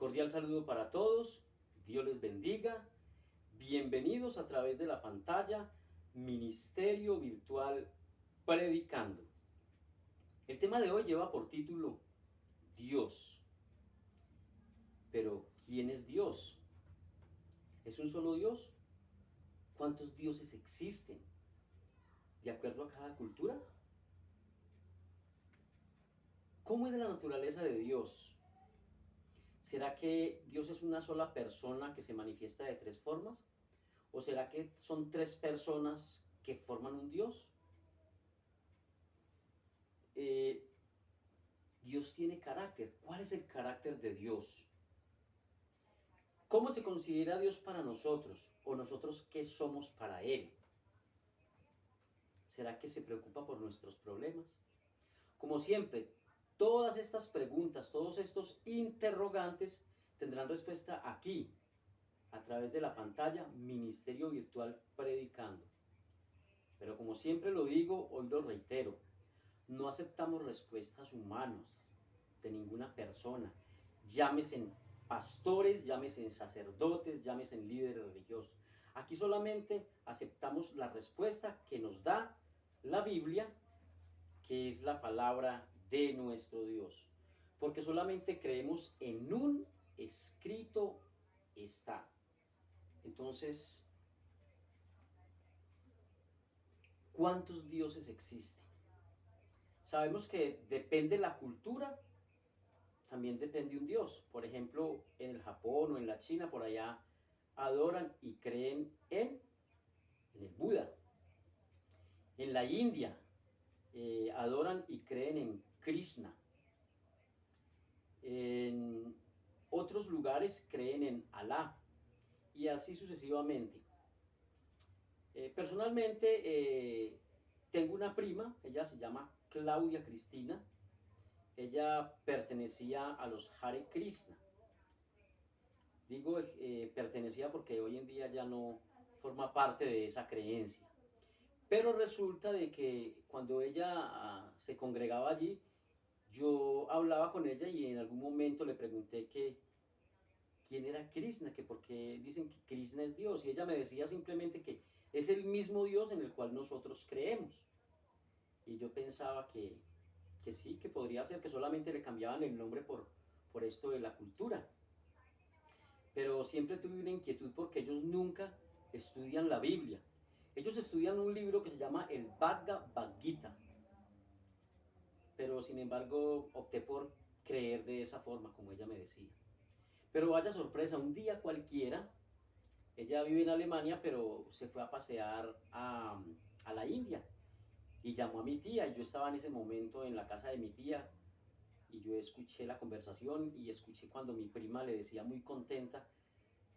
Cordial saludo para todos, Dios les bendiga. Bienvenidos a través de la pantalla, Ministerio Virtual Predicando. El tema de hoy lleva por título Dios. Pero, ¿quién es Dios? ¿Es un solo Dios? ¿Cuántos dioses existen? ¿De acuerdo a cada cultura? ¿Cómo es la naturaleza de Dios? ¿Será que Dios es una sola persona que se manifiesta de tres formas? ¿O será que son tres personas que forman un Dios? Eh, Dios tiene carácter. ¿Cuál es el carácter de Dios? ¿Cómo se considera Dios para nosotros? ¿O nosotros qué somos para Él? ¿Será que se preocupa por nuestros problemas? Como siempre, todas estas preguntas, todos estos interrogantes tendrán respuesta aquí, a través de la pantalla Ministerio Virtual Predicando. Pero como siempre lo digo, hoy lo reitero, no aceptamos respuestas humanas de ninguna persona, llámese pastores, llámese sacerdotes, llámese líderes religiosos. Aquí solamente aceptamos la respuesta que nos da la Biblia, que es la palabra de nuestro Dios. Porque solamente creemos en un escrito está. Entonces, ¿cuántos dioses existen? Sabemos que depende de la cultura, también depende un dios. Por ejemplo, en el Japón o en la China, por allá adoran y creen en el Buda. En la India adoran y creen en Krishna. En otros lugares creen en Alá y así sucesivamente. Personalmente tengo una prima, ella se llama Claudia Cristina. Ella pertenecía a los Hare Krishna. Digo pertenecía porque hoy en día ya no forma parte de esa creencia. Pero resulta de que cuando ella se congregaba allí, yo hablaba con ella y en algún momento le pregunté que quién era Krishna, que porque dicen que Krishna es Dios. Y ella me decía simplemente que es el mismo Dios en el cual nosotros creemos. Y yo pensaba que sí, que podría ser que solamente le cambiaban el nombre por esto de la cultura. Pero siempre tuve una inquietud porque ellos nunca estudian la Biblia. Ellos estudian un libro que se llama el Bhagavad Gita. Pero sin embargo opté por creer de esa forma, como ella me decía. Pero vaya sorpresa, un día cualquiera, ella vive en Alemania, pero se fue a pasear a la India y llamó a mi tía. Y yo estaba en ese momento en la casa de mi tía y yo escuché la conversación y escuché cuando mi prima le decía muy contenta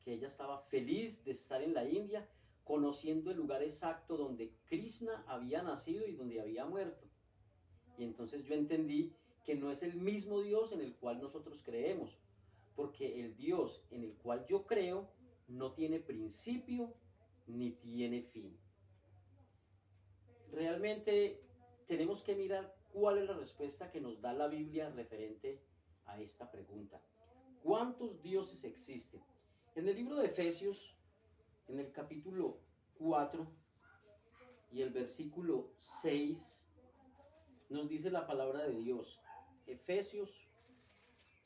que ella estaba feliz de estar en la India, conociendo el lugar exacto donde Krishna había nacido y donde había muerto. Y entonces yo entendí que no es el mismo Dios en el cual nosotros creemos, porque el Dios en el cual yo creo no tiene principio ni tiene fin. Realmente tenemos que mirar cuál es la respuesta que nos da la Biblia referente a esta pregunta. ¿Cuántos dioses existen? En el libro de Efesios, en el capítulo 4 y el versículo 6, nos dice la palabra de Dios. Efesios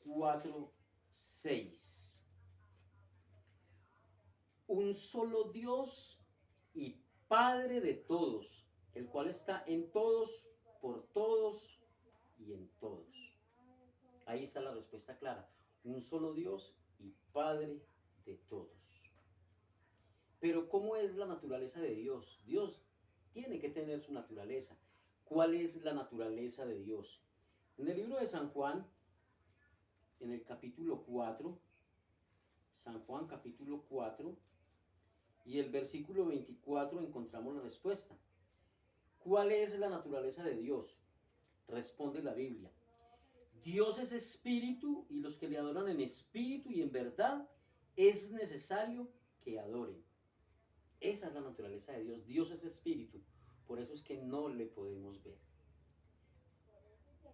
4, 6. Un solo Dios y Padre de todos, el cual está en todos, por todos y en todos. Ahí está la respuesta clara. Un solo Dios y Padre de todos. Pero ¿cómo es la naturaleza de Dios? Dios tiene que tener su naturaleza. ¿Cuál es la naturaleza de Dios? En el libro de San Juan, en el capítulo 4, San Juan capítulo 4 y el versículo 24 encontramos la respuesta. ¿Cuál es la naturaleza de Dios? Responde la Biblia. Dios es espíritu y los que le adoran en espíritu y en verdad es necesario que adoren. Esa es la naturaleza de Dios. Dios es espíritu. Por eso es que no le podemos ver.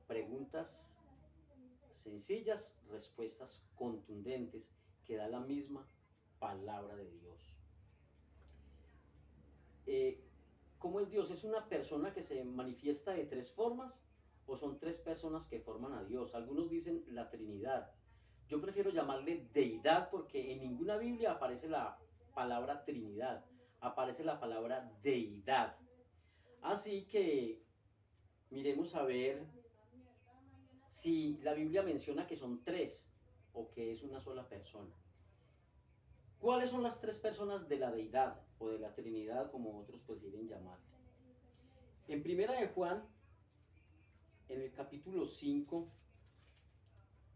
Preguntas sencillas, respuestas contundentes que da la misma palabra de Dios. ¿Cómo es Dios? ¿Es una persona que se manifiesta de tres formas o son tres personas que forman a Dios? Algunos dicen la Trinidad. Yo prefiero llamarle deidad porque en ninguna Biblia aparece la palabra Trinidad, aparece la palabra deidad. Así que miremos a ver si la Biblia menciona que son tres o que es una sola persona. ¿Cuáles son las tres personas de la deidad o de la Trinidad, como otros prefieren llamarle? En Primera de Juan, en el capítulo 5,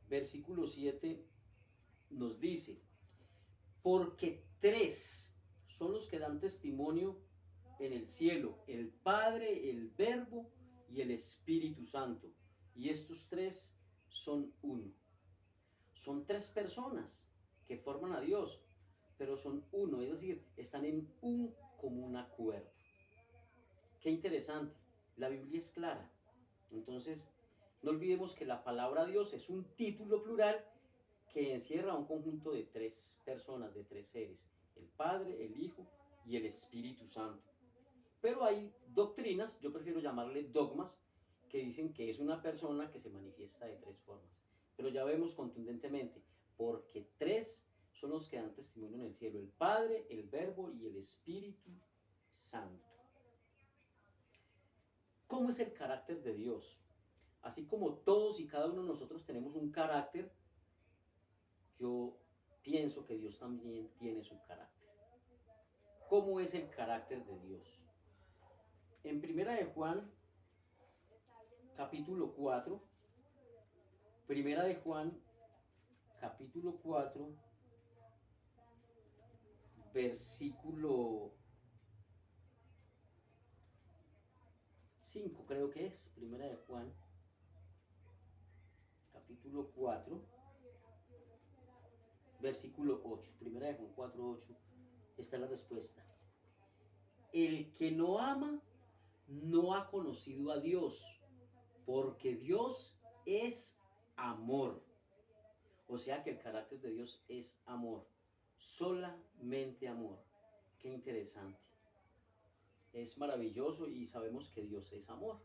versículo 7, nos dice: porque tres son los que dan testimonio en el cielo, el Padre, el Verbo y el Espíritu Santo. Y estos tres son uno. Son tres personas que forman a Dios, pero son uno, es decir, están en un común acuerdo. Qué interesante, la Biblia es clara. Entonces, no olvidemos que la palabra Dios es un título plural que encierra un conjunto de tres personas, de tres seres: el Padre, el Hijo y el Espíritu Santo. Pero hay doctrinas, yo prefiero llamarle dogmas, que dicen que es una persona que se manifiesta de tres formas. Pero ya vemos contundentemente, porque tres son los que dan testimonio en el cielo: el Padre, el Verbo y el Espíritu Santo. ¿Cómo es el carácter de Dios? Así como todos y cada uno de nosotros tenemos un carácter, yo pienso que Dios también tiene su carácter. ¿Cómo es el carácter de Dios? En Primera de Juan, capítulo 4, Primera de Juan, capítulo 4, versículo 5, creo que es. Primera de Juan, capítulo 4, versículo 8. Primera de Juan 4, 8. Esta es la respuesta. El que no ama no ha conocido a Dios, porque Dios es amor. O sea que el carácter de Dios es amor, solamente amor. Qué interesante. Es maravilloso y sabemos que Dios es amor.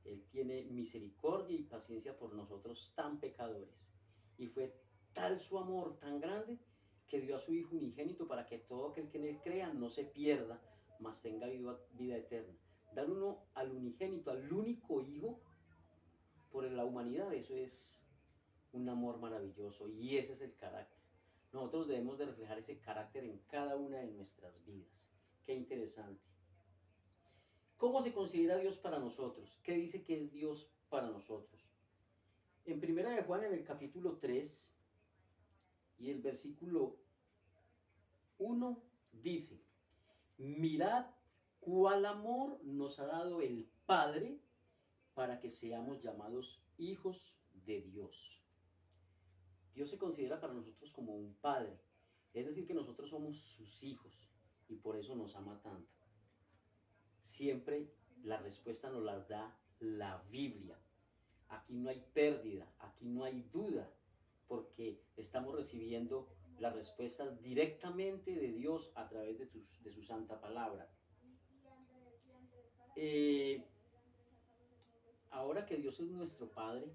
Él tiene misericordia y paciencia por nosotros tan pecadores. Y fue tal su amor tan grande que dio a su Hijo unigénito para que todo aquel que en Él crea no se pierda, mas tenga vida eterna. Dar uno al unigénito, al único Hijo, por la humanidad, eso es un amor maravilloso y ese es el carácter. Nosotros debemos de reflejar ese carácter en cada una de nuestras vidas. Qué interesante. ¿Cómo se considera Dios para nosotros? ¿Qué dice que es Dios para nosotros? En Primera de Juan, en el capítulo 3 y el versículo 1 dice: mirad cuál amor nos ha dado el Padre para que seamos llamados hijos de Dios. Dios se considera para nosotros como un Padre, es decir, que nosotros somos sus hijos y por eso nos ama tanto. Siempre la respuesta nos la da la Biblia. Aquí no hay pérdida, aquí no hay duda, porque estamos recibiendo las respuestas directamente de Dios a través de su santa palabra. Ahora que Dios es nuestro Padre,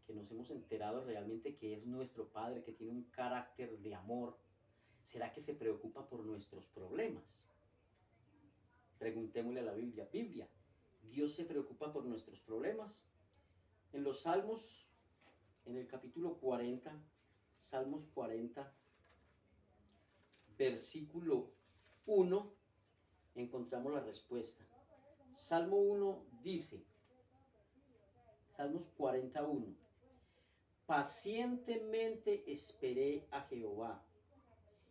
que nos hemos enterado realmente que es nuestro Padre, que tiene un carácter de amor, ¿será que se preocupa por nuestros problemas? Preguntémosle a la Biblia. Biblia, ¿Dios se preocupa por nuestros problemas? En los Salmos, en el capítulo 40, Salmos 40, versículo 1, encontramos la respuesta. Salmo 1 dice, Salmos 41, pacientemente esperé a Jehová,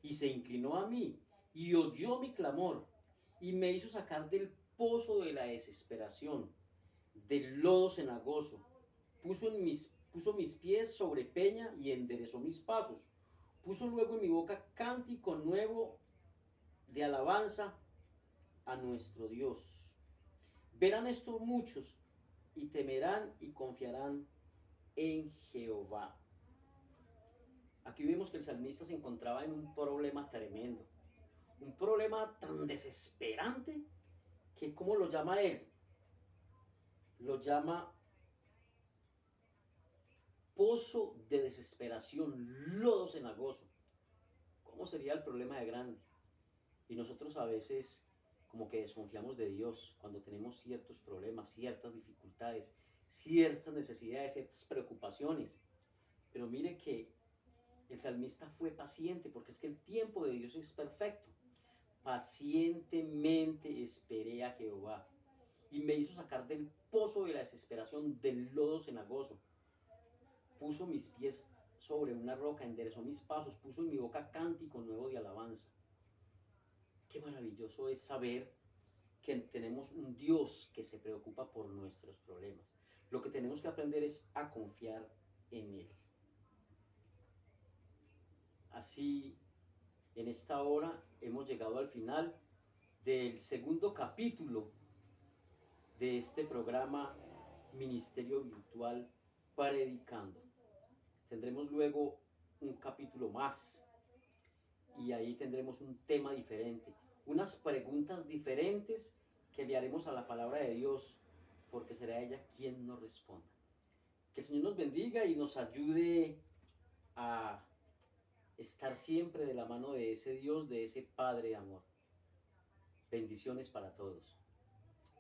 y se inclinó a mí, y oyó mi clamor, y me hizo sacar del pozo de la desesperación, del lodo cenagoso. Puso mis pies sobre peña y enderezó mis pasos. Puso luego en mi boca cántico nuevo de alabanza a nuestro Dios. Verán esto muchos y temerán y confiarán en Jehová. Aquí vemos que el salmista se encontraba en un problema tremendo, un problema tan desesperante que, ¿cómo lo llama él? Lo llama pozo de desesperación, lodo cenagoso. ¿Cómo sería el problema de grande? Y nosotros a veces como que desconfiamos de Dios cuando tenemos ciertos problemas, ciertas dificultades, ciertas necesidades, ciertas preocupaciones. Pero mire que el salmista fue paciente porque es que el tiempo de Dios es perfecto. Pacientemente esperé a Jehová y me hizo sacar del pozo de la desesperación, del lodo cenagoso. Puso mis pies sobre una roca, enderezó mis pasos, puso en mi boca cántico nuevo de alabanza. Qué maravilloso es saber que tenemos un Dios que se preocupa por nuestros problemas. Lo que tenemos que aprender es a confiar en Él. Así, en esta hora hemos llegado al final del segundo capítulo de este programa Ministerio Virtual Predicando. Tendremos luego un capítulo más y ahí tendremos un tema diferente, unas preguntas diferentes que le haremos a la palabra de Dios, porque será ella quien nos responda. Que el Señor nos bendiga y nos ayude a estar siempre de la mano de ese Dios, de ese Padre de amor. Bendiciones para todos.